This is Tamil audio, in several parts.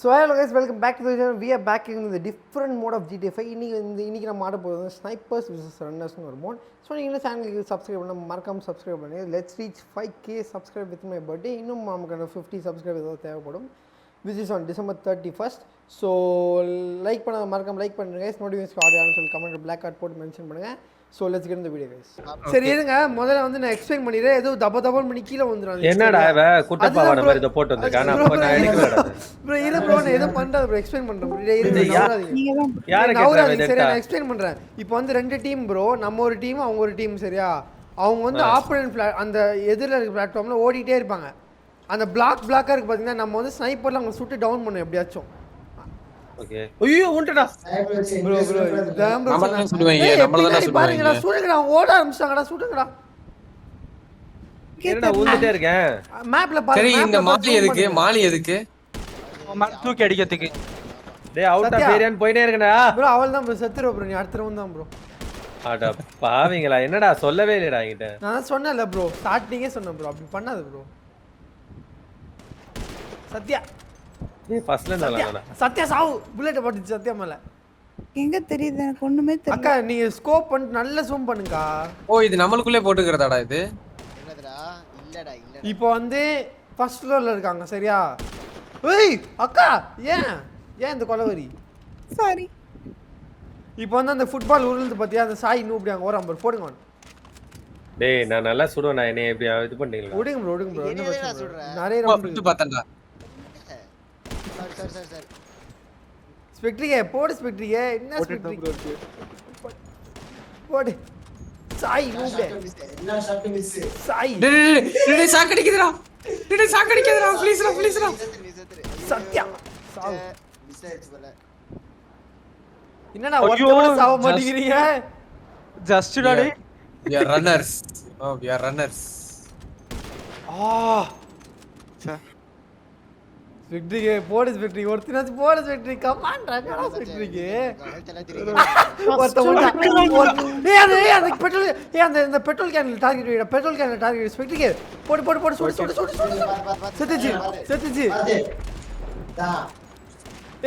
So hello guys, welcome back to the channel. We are back in the different mode of GTA 5. இன்னைக்கு நம்ம ஆட போகிறது ஸ்னைப்பர்ஸ் vs ரன்னர்ஸ்னு ஒரு மோட். ஸோ நீங்கள் சேனலுக்கு சப்ஸ்கிரைப் பண்ண மறக்காமல் சப்ஸ்கிரைப் பண்ணுங்க. Let's reach 5K subscribe with my birthday. இன்னும் நமக்கு 50 சப்ஸ்கிரைப் ஏதாவது தேவைப்படும். Which is on December 31st. So like பண்ண மறக்காமல் லைக் பண்ணுங்க guys. நோட்டிஃபிகேஷன் ஆடியோன்னு சொல்லி கமெண்ட் பிளாக் கார்ட் போட்டு மென்ஷன் பண்ணுங்கள். ஸோ லெட்ஸ் கெட் இந்த வீடியோ கைஸ். சரி இருங்க, முதல்ல வந்து நான் எக்ஸ்பிளைன் பண்ணிடுறேன். ஏதோ தபன் பண்ணி கீழே வந்துடும். என்னடா இவ குட்டப்பாவான மாதிரி இத போட்டு வந்திருக்கான். அப்ப நான் எடுக்கலடா ப்ரோ. இரு ப்ரோ, நான் ஏதோ பண்றது ப்ரோ, எக்ஸ்பிளைன் பண்றேன் ப்ரோ. யாரை கேக்குறீங்க? சரி நான் எக்ஸ்பிளைன் பண்றேன். இப்போ வந்து ரெண்டு டீம் ப்ரோ, நம்ம ஒரு டீம் அவங்க ஒரு டீம். சரியா? அவங்க வந்து ஆப்போனன்ட் அந்த எதிரில இருக்க பிளாட்ஃபார்ம்ல ஓடிட்டே இருப்பாங்க. அந்த பிளாக்கா இருக்கு பாத்தீங்கன்னா, நம்ம வந்து ஸ்னைப்பர்ல அவங்க சுட்டு டவுன் பண்ணோம் எப்படியாச்சும். ஓகே. ஐயோ உண்டடா ப்ரோ நம்ம தான் சுடுவாங்க. நம்ம தான் சுடுவாங்க. பாருங்கடா, சுடுங்கடா, ஓட ஆரம்பிச்சாங்கடா, சுடுங்கடா. என்னடா ஊந்துட்டே இருக்கேன். மேப்ல பாருங்க. சரி இந்த மாலி எதுக்கு மேல தூக்கி அடிக்கிறதுக்கு. டேய் அவுட் ஆஃப் ஏரியான்னு போயிட்டே இருக்கடா. ப்ரோ அவள்தான் ப்ரோ, செத்துறோ ப்ரோ. நீ அடுத்த ரவுண்ட் தான் ப்ரோ. அட பாவிங்களா, என்னடா சொல்லவே இல்லடா என்கிட்ட. நான் சொன்னேன்ல ப்ரோ, ஸ்டார்டிங்கே சொன்னேன் ப்ரோ, அப்படி பண்ணாத ப்ரோ. சத்யா நீ ஃபர்ஸ்ட்ல நல்லா சத்யா சாவு. புல்லட் போட்டுச்சு சத்யா மேல. எங்க தெரியுது? எனக்கு ஒண்ணுமே தெரியல. அக்கா நீங்க ஸ்கோப் பண்ணி நல்லா ஜூம் பண்ணுங்க. ஓ இது நம்மளுக்குள்ளே போட்டுக்கிறதாடா இது? என்னடா இல்லடா. இப்போ வந்து ஃபர்ஸ்ட் ஃப்ளோர்ல இருக்காங்க. சரியா? ஏய் அக்கா, ஏன் இந்த கொலவரி? சாரி. இப்போ வந்து அந்த ஃபுட்பால் உருளுது பாத்தியா, அந்த சாய் இன்னும் இப்படி அங்க ஓரம் பாரு. போடுங்க. டேய் நான் நல்லா சுடுவேன். நான் என்ன இப்படி இது பண்ணீங்களா? ஓடுங்க ப்ரோ. என்ன என்னடா பிரச்சனை? சொல்ற? நிறைய ஓ ரவுண்ட் விட்டு பார்த்தேன்டா. சரி. ஸ்பெக்ட்ரிகே போடு. ஸ்பெக்ட்ரிகே என்ன ஸ்பெக்ட்ரிகே போடு. சாய் நூபே. எல்லா ஷாட் மிஸ். சாய் டேய் சாக்கடிக்குதுடா. ப்ளீஸ்டா. சத்யா சாவு. மிஸ் ஆயிடுச்சு போல. என்னடா ஒருத்தவங்க சாவ மாட்டீங்க? Just daddy. we are runners. We are runners. ஸ்பெக்ட்ரிகே போடு. ஸ்பெக்ட்ரிகே ஒருத்தனாச்சு போடு. ஸ்பெக்ட்ரிகே கமான் ரங்கடா. ஸ்பெக்ட்ரிகே அந்த பெட்ரோல் அந்த பெட்ரோல் கேன்ல டார்கெட் வைடா. பெட்ரோல் கேன்ல டார்கெட். ஸ்பெக்ட்ரிகே போடு. சுடு. செத்துச்சு.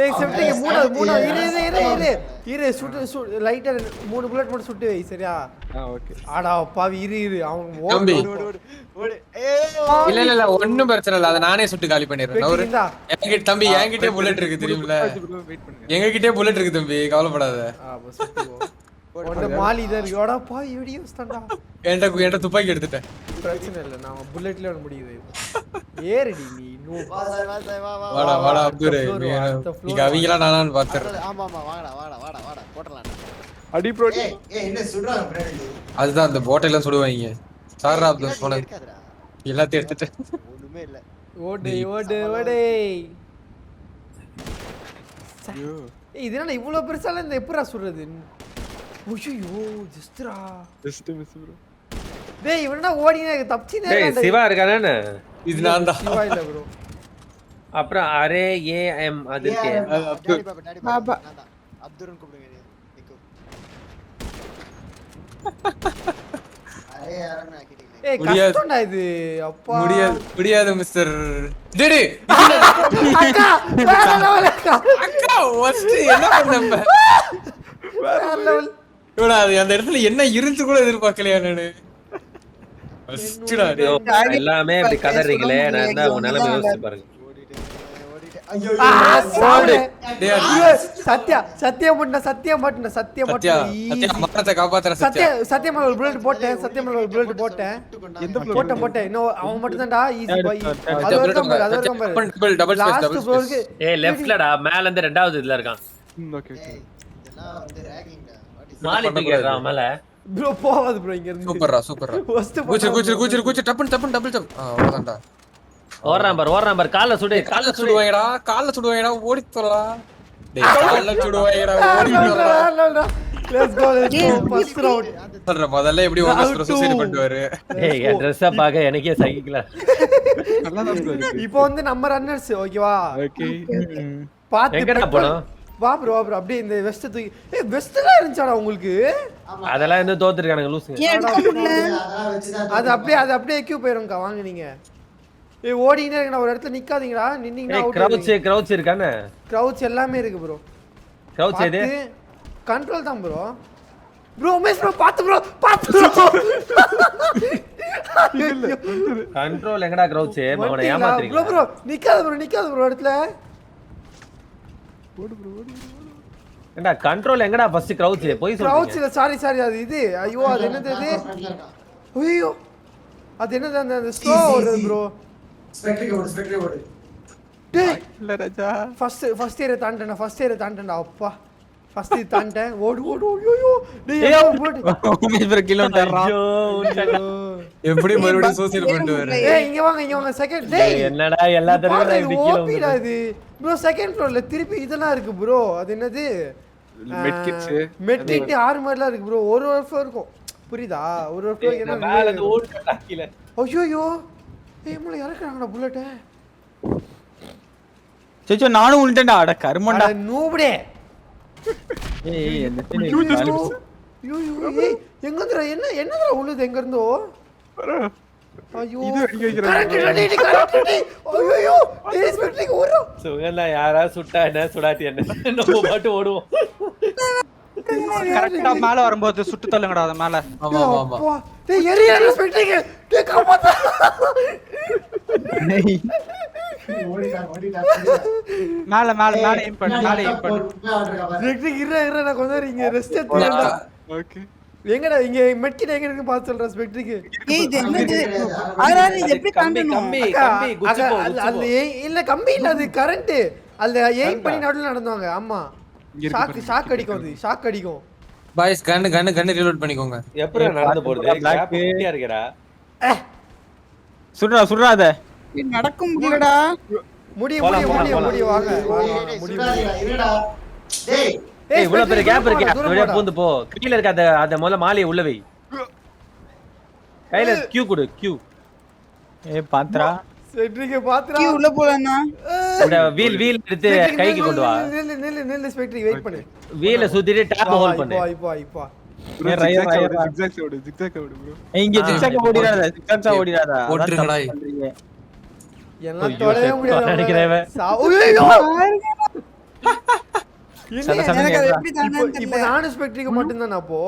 ஏய் ஸ்பெக்ட்ரிகே மூணாவது இரு சுட்டு லைட்டா 3 புல்லட் மட்டும் சுட்டு வை. சரியா? ஓகே. ஆடா பாவி இரு அவன் தம்பி. ஓடு. இல்ல ஒண்ணும் பிரச்சனை இல்ல. அத நானே சுட்டு காலி பண்ணிடுறேன். இந்தா. என்கிட்ட தம்பி என்கிட்டே புல்லட் இருக்கு தெரியும்ல. வெயிட் பண்ணுங்க. எங்ககிட்டே புல்லட் இருக்கு தம்பி, கவலைப்படாத. பஸ் ஒண்ட மாலி தான் இருக்கு. ஓடா பாவி வீடியோ ஸ்டாண்டா. என்கிட்ட துப்பாக்கி எடுத்துட்டேன். பிரச்சனை இல்ல, நான் புல்லட்ல ஓட முடியுது. ஏறிடி நீ நோ. வா. வாடா அப்துரே. நீங்க அவங்களா நானான்னு பாத்துறேன். ஆமா வாடா போடலாம். அடி ப்ரோ. ஏய் என்ன சுடுறாங்க பின்னாடி? அதுதான் அந்த போட்டையெல்லாம் சுடுவாங்க. சார் அப்துல் போனது இருக்காதுடா. எல்லாத்தையும் எடுத்துட்டேன். ஒண்ணுமே இல்ல. ஓடு. ஏய் இது என்ன இவ்ளோ பெருசால இந்த எப்பறா சுடுறது? ஐயோ ஜஸ்ட்ரா. Just miss bro. டேய் இவனடா ஓடினே தப்பிச்சினே டேய் இருக்கான்டா. சிவா இருக்கானே. இது நான் தான். சிவா இல்ல ப்ரோ. அப்புறம் அரே ஏஎம் அது இருக்கே. டாடி பாபா. அப்துரன் கூப்பிடுங்க. நிக்கு. அரே யாரன்னா கேட்டீங்க. ஏய் கஷ்டம்டா இது. அப்பா முடியாது மிஸ்டர். டேடி அக்கா வேற லெவல் அக்கா. ஃபர்ஸ்ட் என்ன பண்ணப்ப? வேற லெவல். இவடா அந்த இடத்துல என்ன இருந்து கூட எதிர்பார்க்கலையா நானு. ஃபர்ஸ்ட்டா எல்லாமே இப்படி கதறீங்களே. நான் என்ன உங்க நிலைமை யோசிச்சு பாருங்க. ஓடிட்டே. ஐயோ சத்தியம் பண்ண மரத்தை காப்பாத்துற சத்தியம் ஒரு புல்லட் போட்டேன். போட்டேன். இன்னும் அவன் மட்டும் தான்டா ஈஸி பாய். அது வரைக்கும் பாரு. லாஸ்ட் ஃப்ளோருக்கு ஏய் லெஃப்ட்லடா மேல இருந்து ரெண்டாவது இதுல இருக்கான். ஓகே. இதெல்லாம் வந்து ராகிங்டா. மாலி தூக்கிடுறான் மேல. ப்ரோ போவாது ப்ரோ இங்க இருந்து. சூப்பர்ரா. ஃபர்ஸ்ட் கூச்சு டப்பு டபுள் ஜம்ப். அவ்வளவுதான்டா. ஓடுறான் பாரு. கால்ல சுடுவாங்கடா. ஓடி தொலா. டேய் கால்ல சுடுவாங்கடா. ஓடி தொலா. Let's go. First round. சொல்ற முதல்ல எப்படி ஓகஸ்ட்ரோ சூசைட் பண்ணுவாரு. ஏய் என் Dress-அ பாக்க எனக்கே சகிக்கல. நல்லா தான் ப்ரோ இருக்கு. இப்போ வந்து நம்ம ரன்னர்ஸ் ஓகேவா? ஓகே. பாத்து எங்கடா போறோம்? வா ப்ரோ அப்படியே இந்த வெஸ்ட் தூக்கி. ஏய் வெஸ்ட்ல இருந்துச்சாடா உங்களுக்கு? அதெல்லாம் வந்து தோத்துட்டானுங்க லூசுங்க. ஏன் எடுக்க முடியல? அதெல்லாம் வச்சு தான் அது அப்படியே எக்யூப் போயிரும்க்கா. வாங்க நீங்க. ஏய் ஓடினே இருக்கடா ஒரு இடத்துல நிக்காதீங்கடா நின்னீங்கன்னா அவுட் கிரவுச் இருக்கானே கிரவுச் எல்லாமே இருக்கு ப்ரோ கிரவுச் எது கண்ட்ரோல் தான் ப்ரோ உமேஷ் ப்ரோ பாத்து ப்ரோ கண்ட்ரோல் எங்கடா கிரவுச் அவனை ஏமாத்துறீங்க ப்ரோ நிக்காத ப்ரோ இடத்துல ஏண்டா கண்ட்ரோல் எங்கடா ஃபர்ஸ்ட் கிரவுச் போய் சொல்லுங்க கிரவுச்ல சாரி அது இது ஐயோ அது என்னது இது ஐயோ அது என்னது அந்த ஸ்லோ ஓடுது ப்ரோ ஸ்பெக்ட்ரி போடு டேய் இல்ல ராஜா ஃபர்ஸ்ட் இயர் தாண்டேன்டா அப்பா ஃபர்ஸ்ட் இயர் தாண்டேன் ஓடு ஐயோ டேய் உமேஷ் ப்ரோ கிலோ ஐயோ உன்டா. எப்படி மறுபடியும் சோசியல் பண்ணிட்டு வர ஏய் இங்க வாங்க செகண்ட் டேய் என்னடா எல்லா தடவையும் நான் இப்படி கீழ ஓபிடா இது ப்ரோ செகண்ட் ஃப்ளோர்ல திருப்பி இதெல்லாம் இருக்கு ப்ரோ அது என்னது மெட்கிட்ஸ் மெட்கிட் ஆர்மர்லாம் இருக்கு ப்ரோ ஒரு ஃப்ளோர் இருக்கும் புரியுதா ஒரு ஃப்ளோர் என்ன மேல இருந்து ஓடுடா கீழ ஐயோ ஏய் மல இறக்குறாங்கடா புல்லட் சேச்சோ நானும் உள்டேன்டா அட கர்மண்டா நூபடே ஏய் இந்த ஐயோ ஏய் எங்கடா என்னடா உள்ளது எங்க இருந்தோ ஐயோ இது அடிக்க வைக்கிறாங்க. கரெக்ட் ஐயோ எக்ஸ்பெக்டிங் ஓடு சுகந்தா யாரா சுட்டா என்ன சுடாட்டி என்ன நம்ம பாட்டு ஓடுவோம் கரெக்டா மேல வரும்போது சுட்டு தள்ளுங்கடா அத மேல ஆமா டேய் எரிய எக்ஸ்பெக்டிங் டேய் காப்பாத்து மேல எய்ம் பண்ணு எக்ஸ்பெக்டிங் இரு நான் கொஞ்சம் இங்க ரெஸ்ட் எடுத்துறேன்டா ஓகே எங்கடா இங்க மெட்கிட் எங்க இருக்கு பாத்து சொல்ற ஸ்பெக்ட்ரிக்கு ஏய் இது என்னது ஆறாரு இது எப்படி தாண்டணும் இல்ல கம்பி இல்ல அது கரண்ட் அதுல எய்ம் பண்ணி நடுவுல நடந்துவாங்க ஆமா ஷாக் அடிக்கும் அது ஷாக் அடிக்கும் பாய்ஸ் கன் ரீலோட் பண்ணிக்கோங்க எப்படி நடந்து போறது கேப்பியா இருக்கடா சுடுறா அத இது நடக்க முடியலடா முடியும் வாங்க இருடா டேய் ஏய் இவ்வளவு பெரிய கேப் இருக்கு வெளிய பூந்து போ கீழ இருக்க அந்த முதல்ல மாலையை உள்ள வை கையில கியூ கொடு கியூ ஏய் பாத்ரா ஸ்பெக்ட்ரிக்கு பாத்துடா கீ உள்ள போலனா இந்த வீல் எடுத்து கைக்கு கொண்டு வா நில்லு ஸ்பெக்ட்ரி வெயிட் பண்ணு வீல சுத்திட்டு டாப் ஹோல்ட் பண்ணு இப்போ ஜிக்ஸாக் ஓடு ப்ரோ இங்க ஜிக்ஸாக் ஓடிராதா போட்டுருங்கடா எல்லாம் தொலைவே முடியாது நினைக்கிறேன் எனக்கு அது எப்படி தாண்டன்னு இப்போ தெரியல நானும் ஸ்பெக்ட்ரிக்கு மட்டும் தானே அப்போ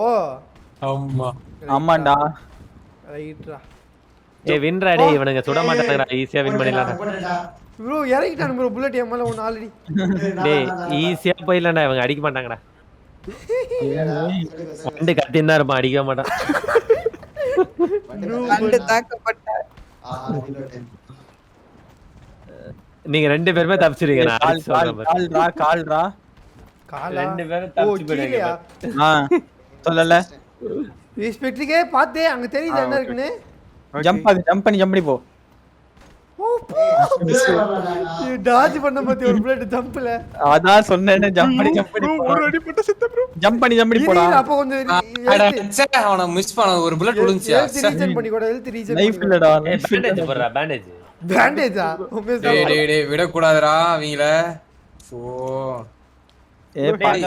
ஆமாண்டா ரைட்ரா ஏய் வின்ரா டேய் இவனுங்க சுட மாட்டாங்கடா ஈஸியா வின் பண்ணிடலாம் ப்ரோ இறங்கிட்டானு ப்ரோ புல்லட் என் மேல ஒன்னு ஆல்ரெடி டேய் ஈஸியா போயிடலாம்டா இவங்க அடிக்க மாட்டாங்கடா ரெண்டு கத்தின்னு தான் இருப்பான் அடிக்க மாட்டான் கண்டு தாக்கப்பட்ட நீங்க ரெண்டு பேருமே தப்பிச்சிருங்க நான் அடிச்சு சொல்றேன் பாரு. கால்ரா காலா ரெண்டு பேரும் ஓ தப்பிச்சு போயிடுங்க கீழயா பாரு. சொல்லல ஸ்பெக்ட்ரிக்கே பார்த்தே அங்க தெரியுது என்ன இருக்குன்னு ஜம்ப் பண்ணி போ டாஜ் பண்ண பத்தி ஒரு புல்லட் ஜம்ப்ல அதான் சொன்னேனே ஜம்ப் பண்ணி ஒரு அடி போட்டு செத்த ப்ரோ ஜம்ப் பண்ணி போடா அப்ப கொஞ்சம் அவன மிஸ் பண்ண ஒரு புல்லட் விழுந்துச்சு ரீசன் பண்ணி கூட ஹெல்த் ரீசன் லைஃப் இல்லடா ஏய் பேண்டேஜ் போடுறா பேண்டேஜ் பேண்டேஜா டேய் விட கூடாதுடா அவங்கள ஓ டேய்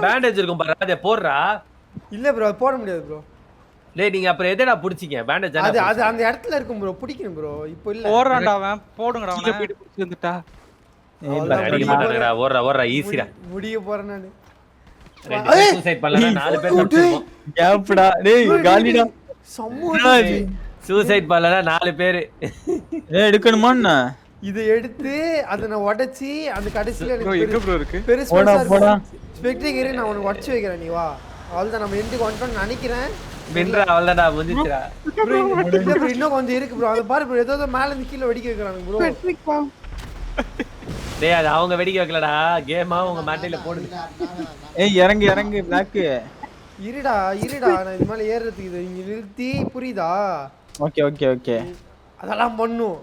பேண்டேஜ் இருக்கும் பாரு அத போடுறா இல்ல ப்ரோ போட முடியாது ப்ரோ டேய் நீங்க அப்புறம் எதடா புடிச்சீங்க பேண்டேஜ் அது அந்த இடத்துல இருக்கும் ப்ரோ பிடிக்கணும் ப்ரோ இப்போ இல்ல போறான்டா அவன் போடுங்கடா கீழ அவனை போயிட்டு புடிச்சு வந்துட்டா அடிக்க மாட்டாங்கடா ஓடுறா ஈஸிடா முடிய போறேன் நானு ரெண்டு பேர் சூசைட் பண்ணலாம் நாலு பேர் தப்பிச்சிருவோம் கேப்டா டேய் காலிடா சம்மு சூசைட் பண்ணலாம் நாலு பேர் ஏய் எடுக்கணுமா என்ன இதை எடுத்து அதை நான் உடைச்சி அந்த கடைசியில ப்ரோ எங்க ப்ரோ இருக்கு பெருசு போடா, போடா. ஸ்பெக்ட்ரிக் இரு நான் உனக்கு உடைச்சு வைக்கிறேன் நீ வா அவ்வளவுதான் நம்ம எண்டுக்கு வந்துட்டோம்னு நினைக்கிறேன் வின்ரா அவ்வளவுதான்டா முடிஞ்சிச்சுடா bro, இல்ல bro, இன்னும் கொஞ்சம் இருக்கு ப்ரோ அதை பாரு ப்ரோ ஏதோ மேல இருந்து கீழே வெடிக்க வைக்கிறாங்க ப்ரோ ஸ்பெக்ட்ரிக் பா டேய் அது அவங்க வெடிக்க வைக்கலடா கேமா உங்க மாட்டையில போடுது ஏய் இறங்கு பிளாக் இருடா நான் இது மேல ஏறுறதுக்கு இது இங்க நிறுத்தி புரியுதா ஓகே அதெல்லாம் பண்ணும்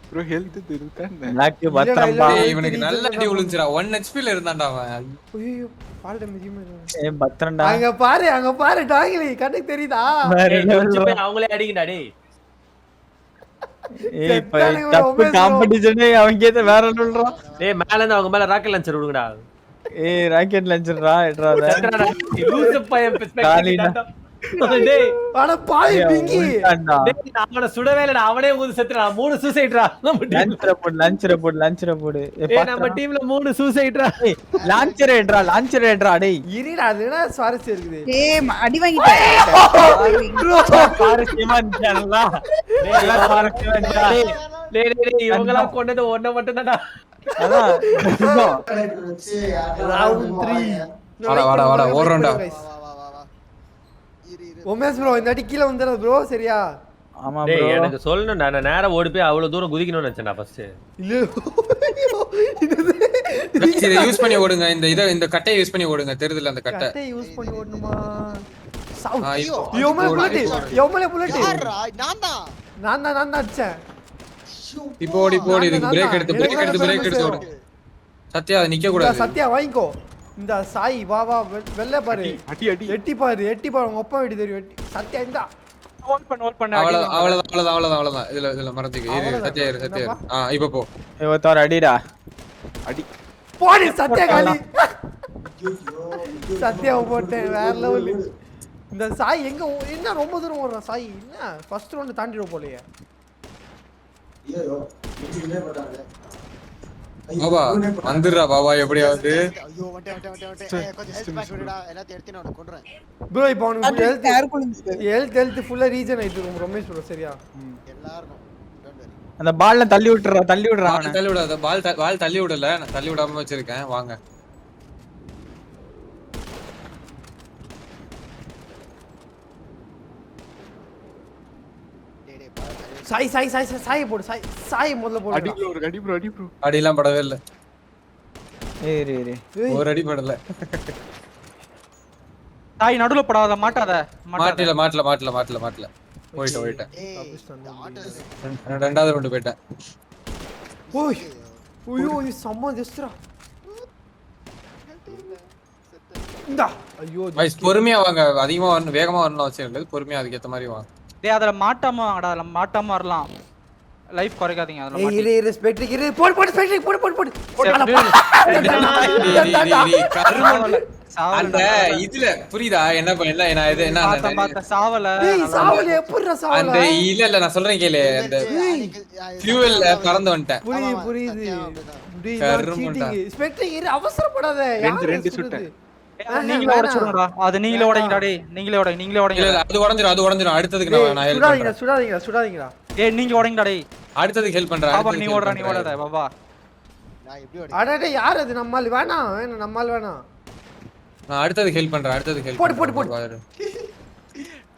ப்ரோ ஹெல்த் இருக்கா பிளாக் பத்திரம்பா இல்ல, இவனுக்கு நல்ல அடி விழுந்துச்சுடா 1 HP ல இருந்தான்டா அவன் ஐயோ பால் டேமேஜ் ஏய் பத்திரம்டா அங்க பாரு டாகிலி கண்ணுக்கு தெரியுதா டேய் கொஞ்சம் போய் அவங்களே அடிங்கடா டேய் ஏய் டப்பு காம்படிஷனே அவங்க வேற சொல்றான் டேய் மேல இருந்து அவங்க மேல ராக்கெட் லான்ச்சர் விடுங்கடா ஏய் ராக்கெட் லான்ச்சர்டா எட்றாத லூசு பையன் காலிடா. டேய் அட பாவி பிங்கி டேய் நான் அவனை சுடவே இல்லடா அவனே ஊந்து செத்துறான் 3 சூசைட்ரா லஞ்ச்ல போடு டேய் நம்ம டீம்ல 3 சூசைட்ரா லான்ச்சர் ஏன்றா டேய் இருடா அது என்ன சுவாரஸ்யம் இருக்குது ஏய் அடி வாங்கிட்டேன் பாரசியமா இருந்துச்சானல்ல டேய் எல்லாம் பாரசியமா இருந்துச்சா டேய் இவங்கலாம் கொண்டது ஒண்ண மட்டும் தான்டா அதான் வச்சு ரவுண்ட் 3 வாடா ஓடுறோம்டா உமேஷ் ப்ரோ இந்த அடி கீழ வந்துற ப்ரோ சரியா ஆமா டேய் bro எனக்கு சொல்லணும் நான் நேரா ஓடி போய் அவ்வளவு தூரம் குதிக்கணும்னு நினைச்சேன்டா ஃபர்ஸ்ட் இல்ல இதை யூஸ் பண்ணி ஓடுங்க இந்த கட்டையை யூஸ் பண்ணி ஓடுங்க தெரியுதுல அந்த கட்டை கட்டை யூஸ் பண்ணி ஓடணுமா இப்போ யோமலே புல்லட் யாரா நான் நான் அடிச்சேன் இப்போ ஓடி இதுக்கு பிரேக் எடுத்து ஓடு சத்யா அது நிக்க கூடாது சத்யா வாங்கிக்கோ இந்த சாய் வா வெள்ள பாரு அடி அடி எட்டி பாரு உங்க அப்பா வீடு தெரியும் எட்டி சத்யா இந்தா ஹோல்ட் பண்ணு அவ்வளவுதான் இதுல மறந்துக்கு சத்யா இரு இப்போ போ இவத்தார் அடிடா அடி போடி சத்யா காலி சத்யா போட்டேன் வேற லெவல் இந்த சாய் எங்க என்ன ரொம்ப தூரம் ஓடுறான் சாய் என்ன ஃபர்ஸ்ட் ரவுண்ட் தாண்டிடுவோம் போலயே ஐயோ இதுல போட்டாங்க பாபா வந்துடுறா பாபா எப்படியாவது ஐயோ வண்டே கொஞ்சம் ஹெல்த் பேக் விடுடா எல்லாத்தையும் எடுத்து நான் கொன்றேன் ப்ரோ இப்போ அவனுக்கு யார் குளிச்சு ஹெல்த் ஃபுல்லா ரீஜன் ஆயிட்டு இருக்கும் ரமேஷ் ப்ரோ சரியா எல்லாரும் டோன்ட் வரி அந்த பால்ல தள்ளி விடுறா அவனை தள்ளி விடாத பால் தள்ளி விடல நான் தள்ளி விடாம வச்சிருக்கேன் வாங்க சாய் போடு சாய் முதல்ல அடி போடு ப்ரோ ஒரு அடி ப்ரோ அடிலாம் படவே இல்ல ஏய் ஒரு அடி படல தாய் நடுவுல படாத மாட்டாத மாட்டல போயிட்டேன் ரெண்டாவது ரவுண்டு போயிட்டேன் ஓய் ஐயோ இது செம்ம ஜஸ்ட்ரா இந்தா ஐயோ வைஸ் பொறுமையா வாங்க அதிகமா வேகமா வரணும் அவசியம் இல்லை பொறுமையா அதுக்கு ஏத்த மாதிரி வாங்க டேய் அதுல மாட்டாம வாங்கடா அதுல மாட்டாம வரலாம் லைஃப் குறைக்காதீங்க அதுல ஏய் மாட்டி இரு ஸ்பெக்ட்ரிக் இரு போடு ஸ்பெக்ட்ரிக் போடு அந்த இதுல புரியுதா என்ன நான் இது என்ன பாத்த சாவல டேய் சாவல எப்படிடா அந்த சாவல இல்ல நான் சொல்றேன் கேளு அந்த ஃபியூவல்ல பறந்து வந்துட்டேன் புரியுது டேய் கருமண்டா. சீட்டிங் ஸ்பெக்ட்ரிக் இரு அவசரப்படாத ரெண்டு சுட்டேன். நீங்களே உடைச்சுடுங்கடா அது நீங்களே உடைங்கடா டேய் நீங்களே இல்ல உடைங்க அது உடைஞ்சிரும் அடுத்ததுக்கு நான் ஹெல்ப் பண்றேன் சுடாதீங்கடா ஏய் நீங்க உடைங்கடா டேய் அடுத்ததுக்கு ஹெல்ப் பண்றேன் பாபா நீ ஓடாத பாபா நான் எப்படி ஓடி அடடே யார் அது நம்மால் வேணாம் நம்மால் வேணாம் நான் அடுத்ததுக்கு ஹெல்ப் பண்றேன் போடு.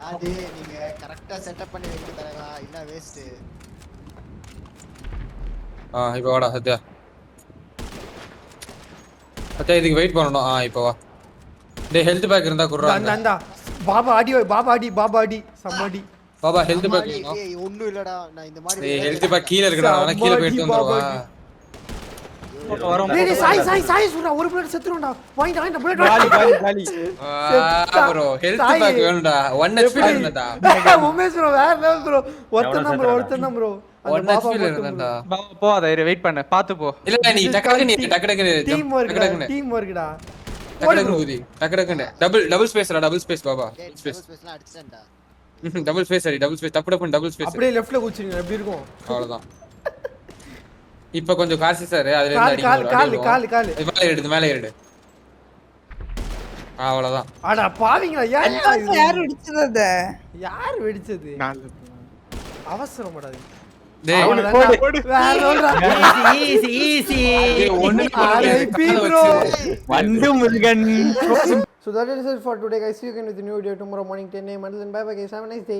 அது நீங்க கரெக்ட்டா செட்டப் பண்ணி வைக்க தரவா இல்ல வேஸ்ட் இப்போ வாடா சத்யா இதுக்கு வெயிட் பண்ணனும் இப்போ வா டேய் ஹெல்த் பேக் இருந்தா குறறா அந்த பாபா அடி சம்மடி பாபா ஹெல்த் பேக் ஏய் ஒண்ணும் இல்லடா நான் இந்த மாதிரி டேய் ஹெல்த் பேக் கீழ இருக்குடா நான் கீழ போய் எடுத்து வந்துறவா வரோம் டேய் சாய் சுடா ஒரு புல்லட் செத்துறோம்டா வாங்கிடா புல்லட் காலி ப்ரோ ஹெல்த் பேக் வேணும்டா 1 HP இருந்தாடா உமேஷ் ப்ரோ வேற லெவல் ப்ரோ ஒருத்தன் ப்ரோ 1 HP இருந்தாடா பாபா போ அத வெயிட் பண்ணு பாத்து போ இல்ல நீ டக்கு டீம் ஒர்க்டா டபுள் ஸ்பேஸ் பாபா ஸ்பேஸ்லாம் அடிச்சேன்டா டபுள் ஸ்பேஸ் டபுள் ஸ்பேஸ் அப்படியே லெஃப்ட்ல குச்சிங்க எப்படி இருக்கும் அவ்வளவுதான் இப்ப கொஞ்சம் காசி சார் அதுல இருந்து கால் மேல ஏறிடு அவ்வளவுதான் அட பாவிங்களா யார் வெடிச்சது யார் வெடிச்சது நாலு அவசரப்படாது டேய் வண்டு Murugan So that is it for today guys. See you again with a new video tomorrow morning 10 AM. Until then, bye bye guys. Have a nice day.